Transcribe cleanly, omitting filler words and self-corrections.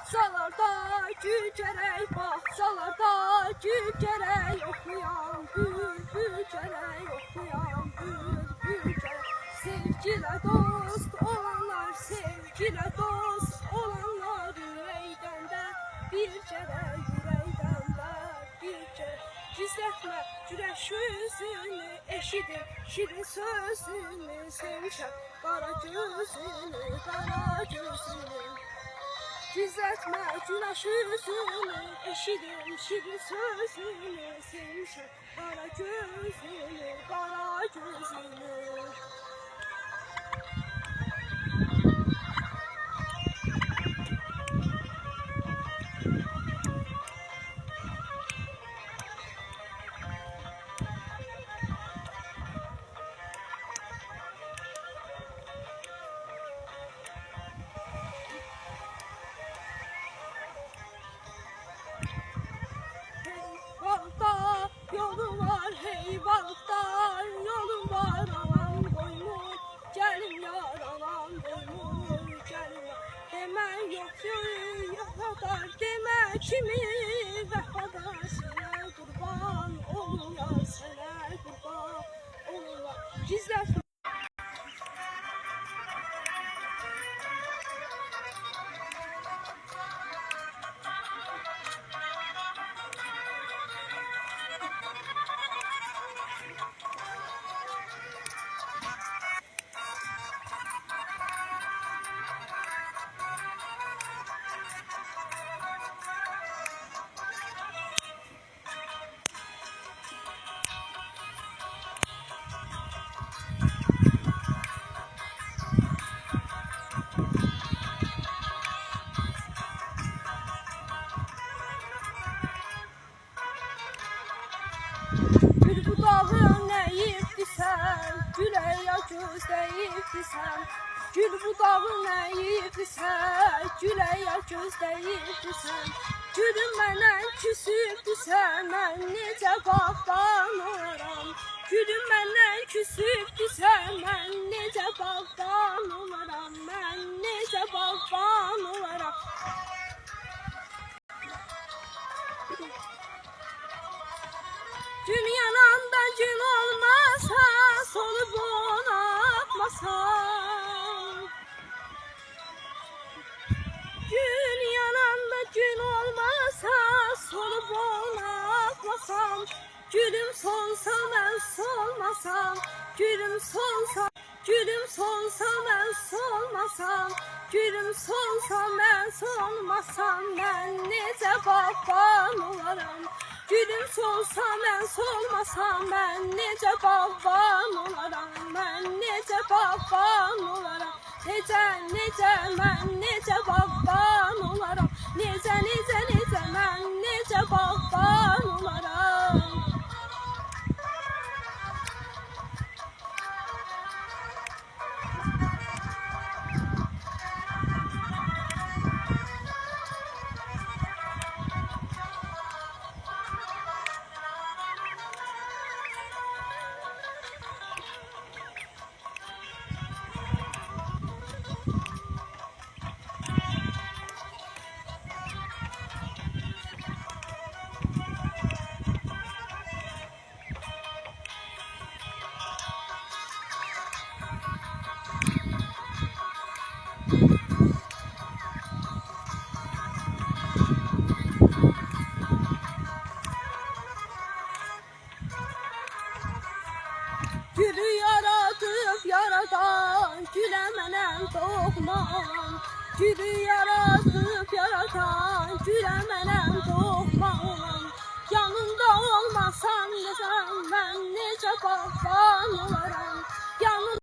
Bağçalarda cücerek, bağçalarda cücerek okuyan bülbül cerek, okuyan bülbül cerek. Sevgiyle dost olanlar, sevgiyle dost olanlar yüreğden de bir kere, yüreğden de bir kere. Gizletme güneş yüzünü, eşidir şirin sözünü, sevmişem kara gözünü, kara gözünü. Gizletme güneş yüzünü, eşidim şirin sözünü, sevmişem kara gözünü, kara gözünü. Balıkta yolu var, hey balıkta yolu var, aman boynu gelin yar, aman boynu gelin yar. Deme yok kadar, deme kimi vefadar, sana kurban olun yar, sana kurban olun yar. Gizletme. Gül budağın neyibdisən, gülə göz deyibdisən. Gül budağın neyibdisən, gülə göz deyibdisən. Gülüm məndən küsübdüsən, mən necə bağdan olaram. Gülüm məndən küsübdüsən, mən necə bağdan olaram. Mən necə bağdan olaram. Gün yananda gün olmasa, solup ona akmasam. Gün yananda gün olmasa, solup ona akmasam. Gülüm solsa ben solmasam, gülüm solsa, gülüm solsa ben solmasam. Gülüm solsa ben solmasam, ben necə bağban olaram. Gülüm solsa ben solmasam, ben necə bağban olaram. Ben necə bağban olaram. Necə, necə, mən necə bağban olaram. Necə, necə, necə, mən necə bağban olaram. Gülü yaratıp yaradan, gülə mənəm doğman. Gülü yaratıp yaradan, gülə mənəm doğman. Yanında olmasam desem, ben necə bağban olaram.